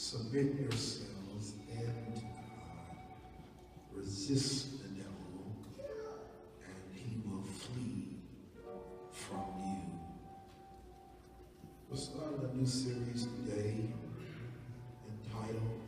Submit yourselves then to God. Resist the devil, and he will flee from you. We're starting a new series today entitled,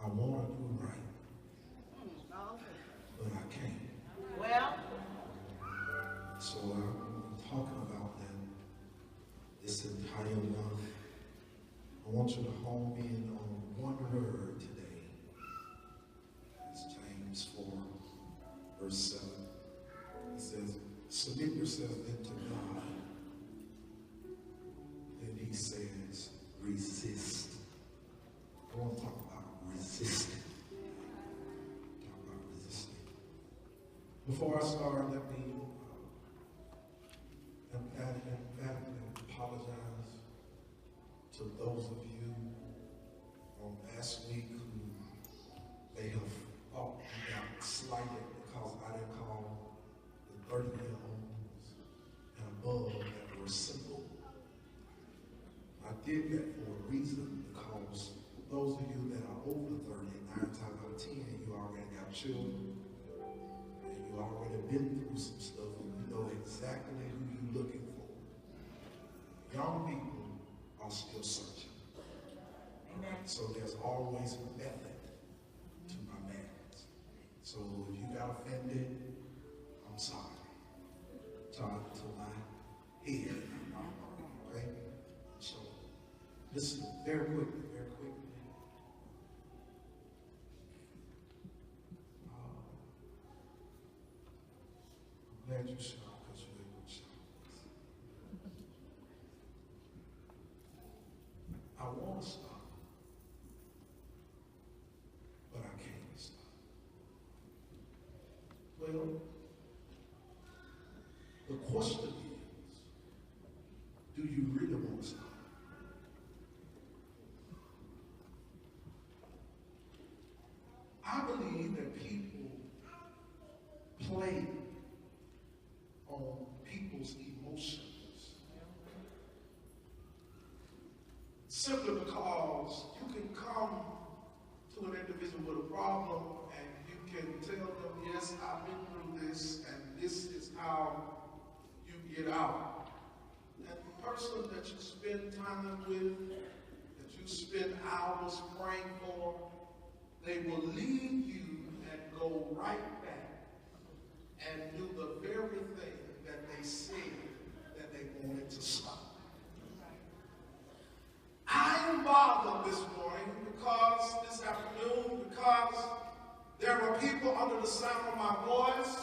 I Want to Do Right, but I Can't. Well, So I'm talking about that this entire month. I want you to hone in on one word today. It's James 4, verse 7. It says, submit yourselves then to God. Then he says, resist. I want to talk about resisting. Talk about resisting. Before I start, let me emphatically apologize to those of you on last week who may have thought you got slighted because I didn't call the 30-year-olds and above that were simple. I did that for a reason, because those of you that are over 30, 9 times out of 10, you already got children, and you already been through some stuff, and you know exactly who you're looking for. Young people are still searching. amen. So there's always a method to my madness. So if you got offended, I'm sorry. Talk to my head. Okay? So listen very quickly, very quickly. I'm glad you shot, because you ain't gonna shout. I want to stop, but I can't stop. Well, the question is, do you really want to stop? I believe that people play on people's emotions simply because you can come to an individual with a problem and you can tell them, yes, I've been through this and this is how you get out. And the person that you spend time with, that you spend hours praying for, they will leave you and go right back and do the very thing that they said that they wanted to stop. I am bothered this morning this afternoon, because there are people under the sound of my voice,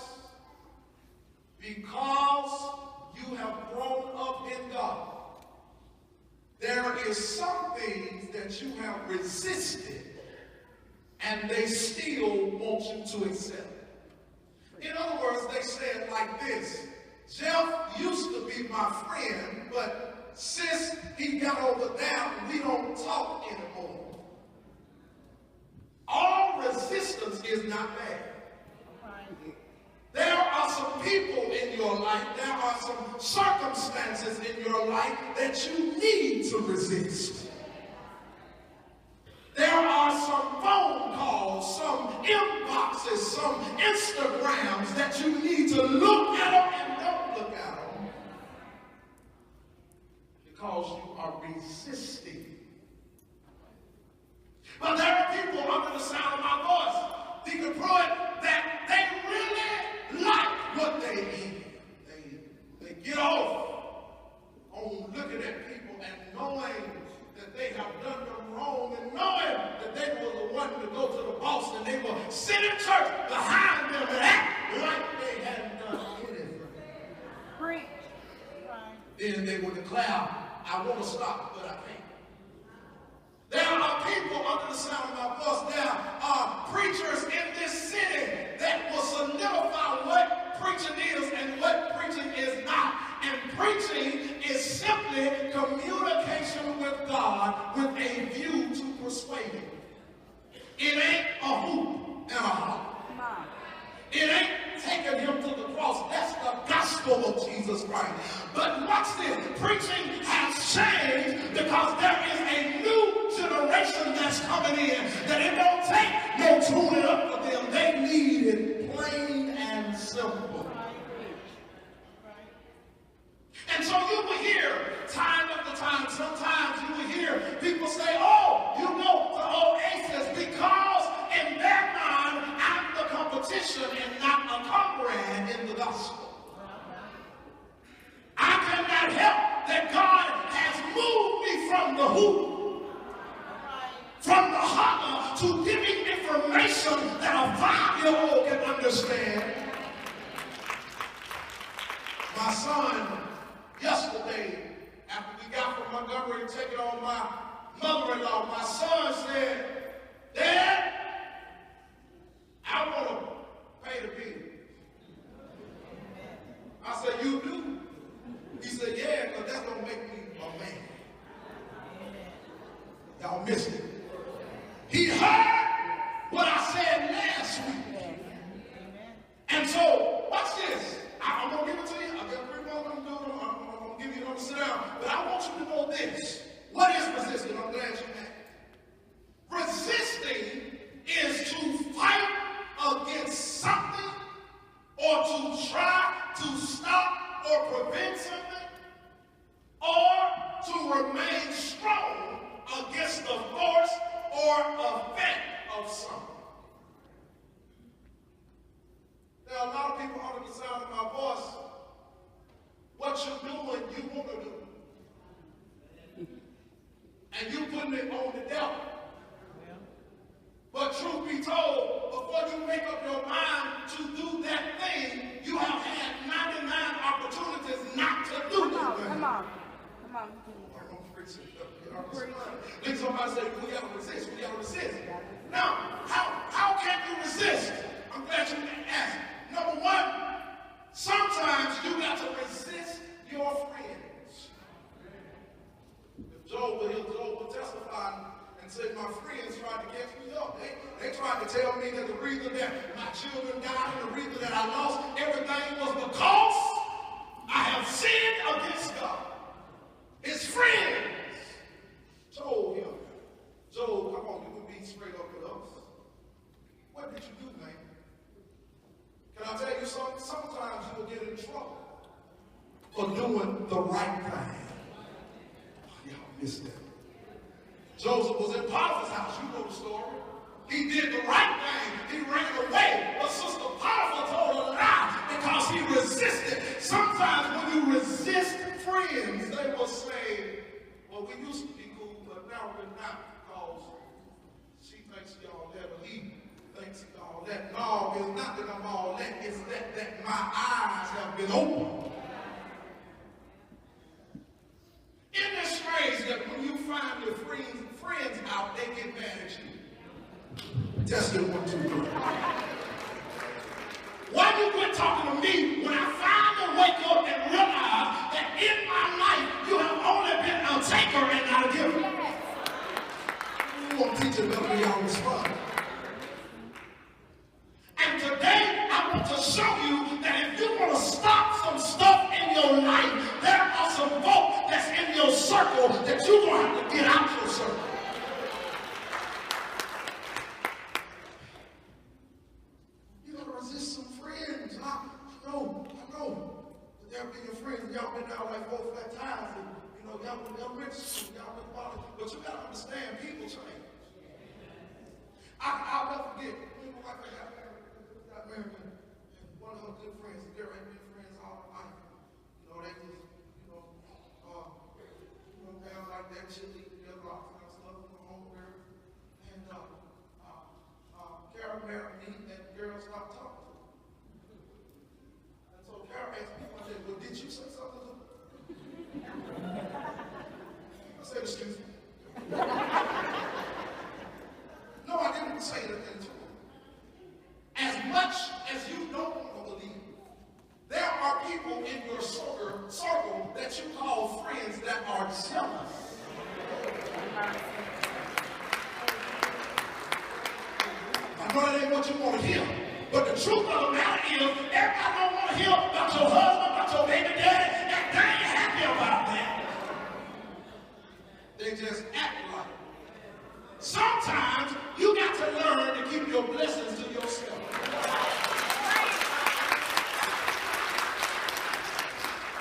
because you have grown up in God. There is some things that you have resisted, and they still want you to accept. In other words, they say it like this: Jeff used to be my friend, but since he got over there, we don't talk anymore. All resistance is not bad. There are some people in your life, there are some circumstances in your life that you need to resist. There are some phone calls, some inboxes, some Instagrams that you need to look at them and don't look at them, because you are resisting. But there are people under the sound of my voice, Deacon Pruitt, that they really like what they eat. They get off on looking at people and knowing that they have done them wrong, and knowing that they were the one to go to the boss and they will sit in church behind them and act like they hadn't done anything. Preach. Then they will declare, I want to stop, but I can't. There are people under the sound of my voice. There are preachers in this city that will solidify what preaching is and what preaching is not. And preaching is simply communication with God with a view to persuading. It ain't a hoop and a holler. It ain't taking him to the cross. That's the gospel of Jesus Christ. But watch this. Preaching has changed because there coming in that it don't take no tuning up for them. They need it plain and simple. And so you will hear time after time, sometimes you will hear people say, oh, you know the Oasis, because in their mind, I'm the competition and not a comrade in the gospel. I cannot help that God has moved me from the hoop, from the holler, to giving information that a 5-year-old can understand. My son, yesterday, after we got from Montgomery and taking on my mother-in-law, my son said, Dad, I want to pay the bill. I said, you do? He said, yeah, because that's going to make me a man. Y'all missed it. He heard what I said last week. And so, watch this. I'm going to give it to you. I've got 3 more I'm going to do. I'm going to give you another sit down. But I want you to know this. What is resisting? I'm glad you asked. Resisting is to fight against something or to try to stop or prevent something or to remain strong against the force or effect of something. There are a lot of people under the sound of my voice. What you're doing, you want to do. And you putting it on the devil. But truth be told, before you make up your mind to do that thing, you have had 99 opportunities not to do that thing. Come on. Then somebody say, we got to resist, we got to resist. Now, how can you resist? I'm glad you asked. Number one, sometimes you got to resist your friends. If Job will testify and say, my friends tried to catch me up. They tried to tell me that the reason that my children died and the reason that I lost everything was because I have sinned against God. His friends told him, Job, come on, you can be straight up with us. What did you do, man? Can I tell you something? Sometimes you will get in trouble for doing the right thing. Oh, y'all missed that. Joseph was in Potiphar's house. You know the story. He did the right thing. He ran away. But Sister Potiphar told a lie because he resisted. Sometimes when you resist friends, they will say, well, we used to be cool, but now we're not because she thinks he all that, but he thinks he all that. No, it's not that I'm all that. It's that my eyes have been opened. Isn't it strange that when you find your friends out, they get mad at you? Test it 1, 2, 3. Why you quit talking to me when I finally wake up and realize that in my life you have only been a taker and not a giver? You want to teach a better than y'all respond. And today I want to show you that if you want to stop some stuff in your life, there are some folk that's in your circle that you're going to have to get out your circle. You got to resist some friends. I know. They'll be your friends. Y'all been down like 4 or 5 times. And, y'all been rich. Y'all been bothered. But you got to understand, people change. I'll never forget. People like I got married. And one of her good friends, the girl had been friends all her life. They just, down like that, chili, together, all kind of stuff, home girl. And Carol married me, and the girl stopped talking to her. And so Carol asked me one day, well, did you say something to her? I said, excuse me. No, I didn't say anything to her. As much as you don't want to believe, there are people in your circle that you call friends that are jealous. I know that ain't what you want to hear, but the truth of the matter is, everybody don't want to hear about your husband, about your baby daddy, and they ain't happy about that. They just act like it. Sometimes you got to learn to keep your blessings to yourself.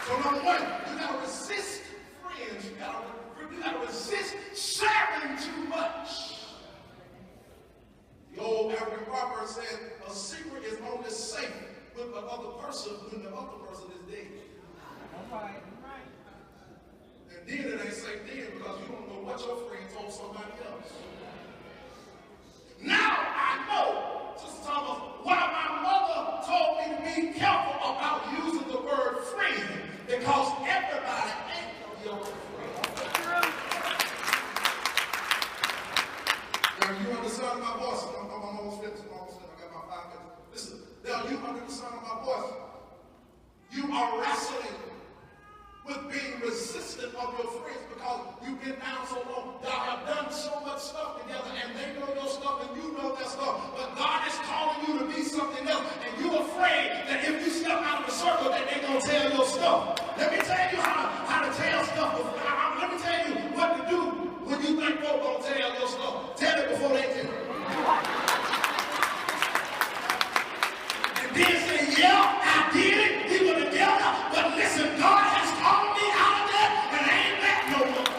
So number one, you got to resist friends. You got to resist sharing too much. The old African proverb said, a secret is only safe with the other person when the other person is dead. All right. And then it ain't safe then because you don't know what your friend told somebody else. Now I know, Sister Thomas, why my mother told me to be careful about using the word friend, because everybody ain't your friend. Now you understand my voice? I'm almost finished. I got my 5 minutes. Listen, now you understand my voice. You are wrestling with being resistant of your friends because you've been down so long. Y'all have done so much stuff together and they know your stuff and you know their stuff. But God is calling you to be something else and you're afraid that if you step out of the circle that they're going to tell your stuff. Let me tell you how to tell stuff. Let me tell you what to do when you think folks going to tell your stuff. Tell it before they tell it. And then say, yeah, I did it. We were together. But listen, God has called me out of that and I ain't back no more.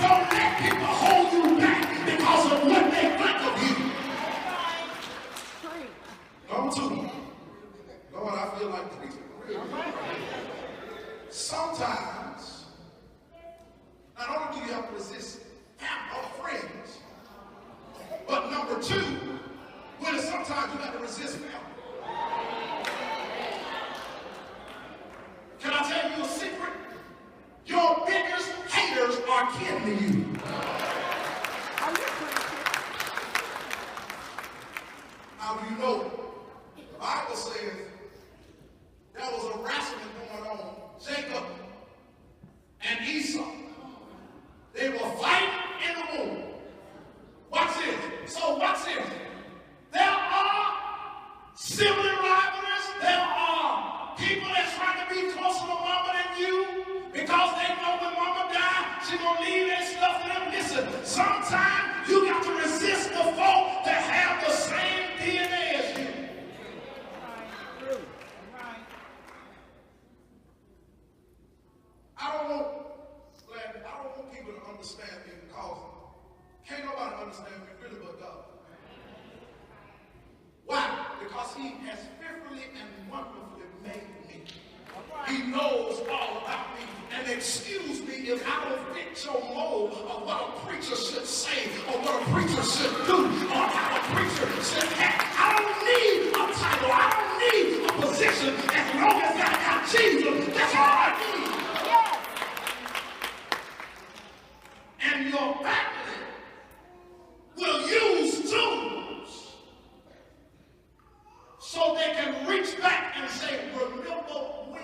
Don't let people hold you back because of what they think of you. Number 2. Lord, I feel like preaching. Sometimes, not only do you have to resist friends, but number 2, well, sometimes you have to resist family. Can I tell you a secret? Your biggest haters are kin to you. How do you know? The Bible says there was a wrestling going on. Jacob and Esau. They were fighting in the womb. Watch this. So watch this. There are sibling rivalries. There are people that's trying to be closer to mama than you because they know when mama died, she's going to leave that stuff to them. Listen, sometimes you got to resist the folk that have the same DNA as you. I don't want people to understand me because can't nobody understand me really but God. Why? Because he has fearfully and wonderfully made me. He knows all about me. And excuse me if I don't fit your mold of what a preacher should say or what a preacher should do or how a preacher should act. I don't need a title. I don't need a position as long as I got Jesus. That's all I need. Yes. And your family will use tools so they can reach back and say, remember we.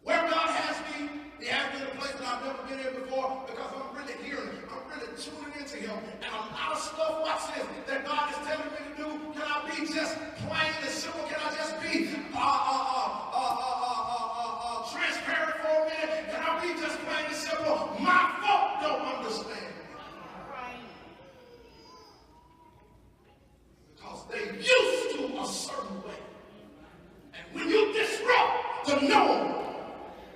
Where God has me, he has me in a place that I've never been in before because I'm really hearing him. I'm really tuning into him. And a lot of stuff, watch this, that God is telling me to do. Can I be just plain and simple? Can I just be transparent for a minute? Can I be just plain and simple? My folk don't understand. Because they used to a certain way. And when you disrupt the norm,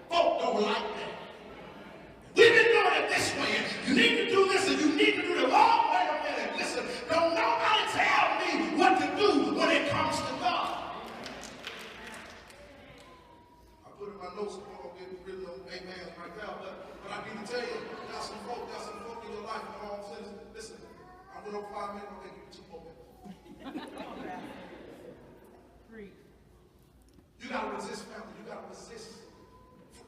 folk don't like that. We've been doing it this way, and you need to do this, and you need to do the wrong way. Wait a minute, listen, don't nobody tell me what to do when it comes to God. I put in my notes, I'm going to get rid of amen right now, but I need to tell you, there's some folk in your life, in all sense. Listen, I'm going to 5 minutes, okay, give me 2 more minutes. You got to resist family. You got to resist.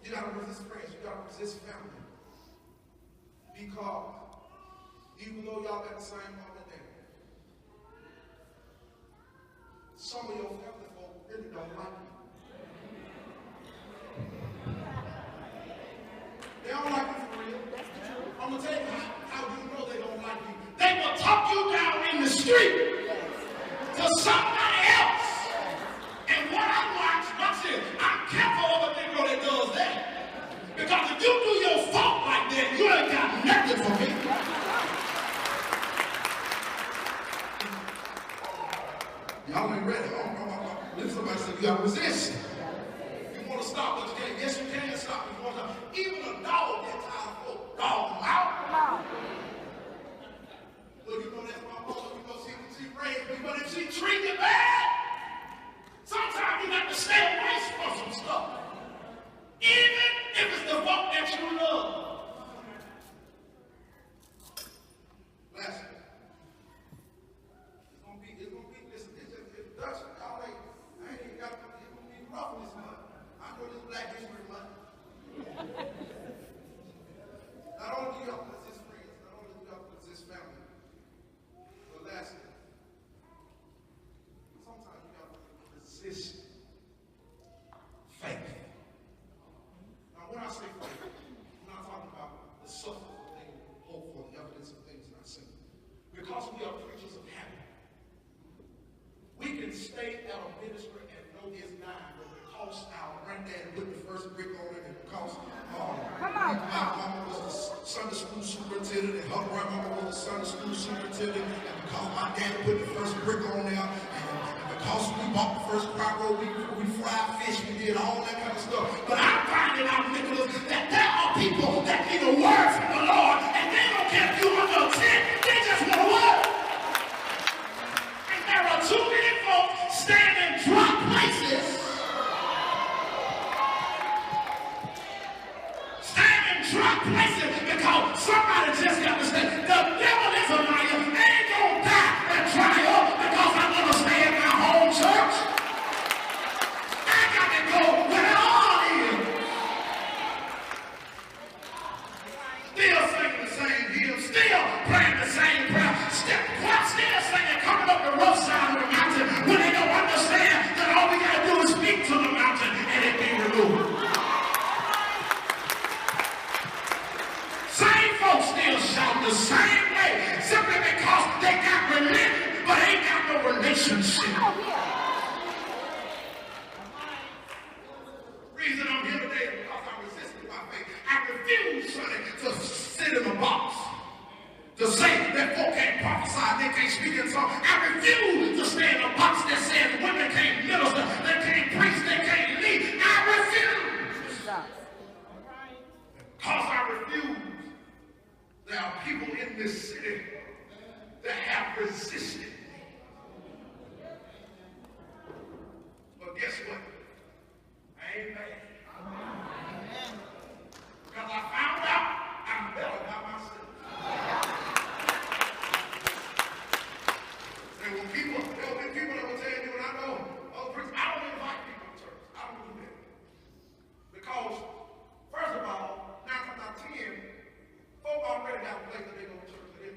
You got to resist friends. You got to resist family. Because even though y'all got the same mom and dad, some of your family folk really don't like you. They don't like you for real. I'm going to tell you how you know they don't like you. They will talk you down in the street to somebody else. And what I watch this, I'm careful of a Negro that does that. Black History Month. Not only do y'all put his friends, not only do y'all put his family, but lastly, sometimes you got to resist faith. Now, when I say faith, I'm not talking about the substance of things, hope for the evidence of things not seen. Because we are creatures of habit. We can stay at a ministry and know it's not, but because our granddad put the first brick on it, and because my mama was the Sunday school superintendent, and her grandmama was the Sunday school superintendent, and because my dad put the first brick on there, and because we bought the first crop, we fried fish, we did all that kind of stuff. But I'm finding out, Nicholas, that there are people that need a word from the Lord, and they don't care if you're under a tent, they just want a word. And there are too many folks standing in dry places. Dry places because somebody just got to say, the devil is a liar. They ain't gonna die and dry up because I'm gonna stay in my home church. I got to go where the all is. Still singing the same hymn, still praying the same prayer, still singing, coming up the rough side of the mountain when they don't understand that all we gotta do is speak to the mountain and it be removed. Still shout the same way simply because they got religion but ain't got no relationship. Reason I'm here today is because I resisted my faith. I refuse, Sonny, to sit in a box. To say that folk can't prophesy, they can't speak in tongues. I refuse to stay in a box that says women can't minister, they can't preach, they can't lead. I refuse. Because I refuse. There are people in this city that have resisted. But guess what? I ain't mad. Because I found out I'm better by myself. There will be people that will tell you, and I know, oh, preach, I don't invite people to church. I don't do that. Because, first of all, 9 times out of 10, folk already got a place that they go to church with them.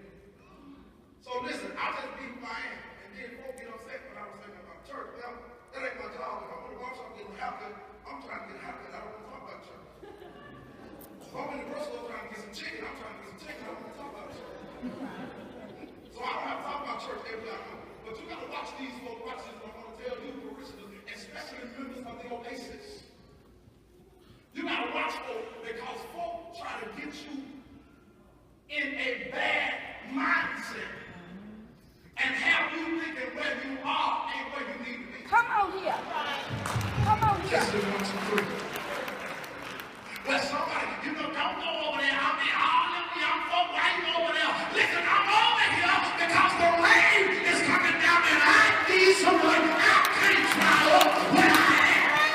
So listen, I'll just be who I am. And then folk get upset when I was thinking about church. Well, that ain't my job. If I want to watch something get a haircut, I'm trying to get a haircut. I don't want to talk about church. If I'm in the grocery store trying to get some chicken, I'm trying to get some chicken. I don't want to talk about church. So I don't have to talk about church every time. But you got to watch these folks, watch this, and I want to tell you, parishioners, especially members of the Oasis. You got to watch folks because folk try to get you in a bad mindset and have you thinking where you are ain't where you need to be. Come on here. Come on here. Just 1, 2, 3. Well, somebody, don't go over there. I mean, all them young folk, why you over there? Listen, I'm over here because the rain is coming down and I need someone. I can't dry up where I am.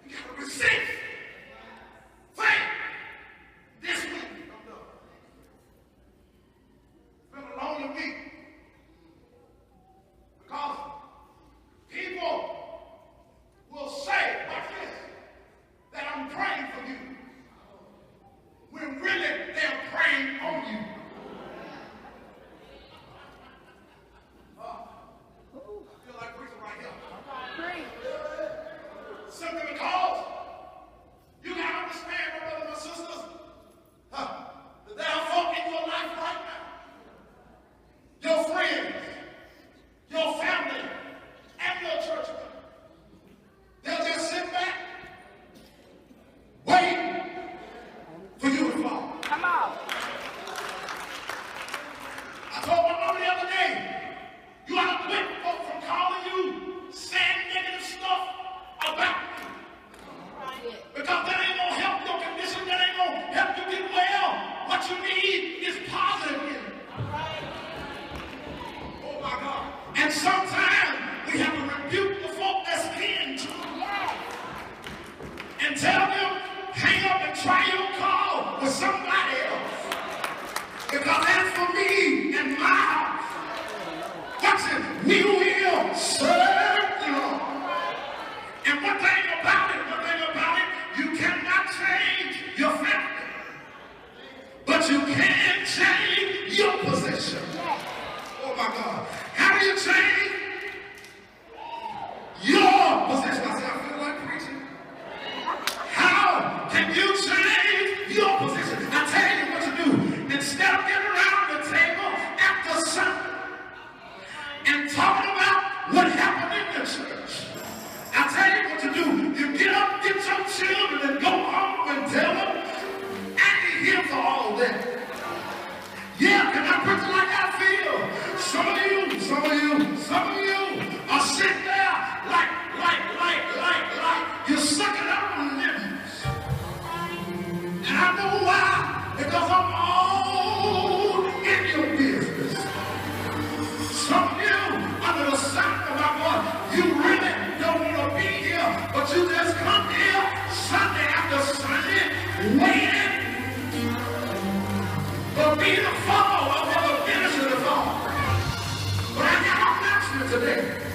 You got to resist. Because as for me and my house, watch it, we will serve But you just come here Sunday after Sunday, waiting for me to fall or for the finish of the fall. But I got an announcement today.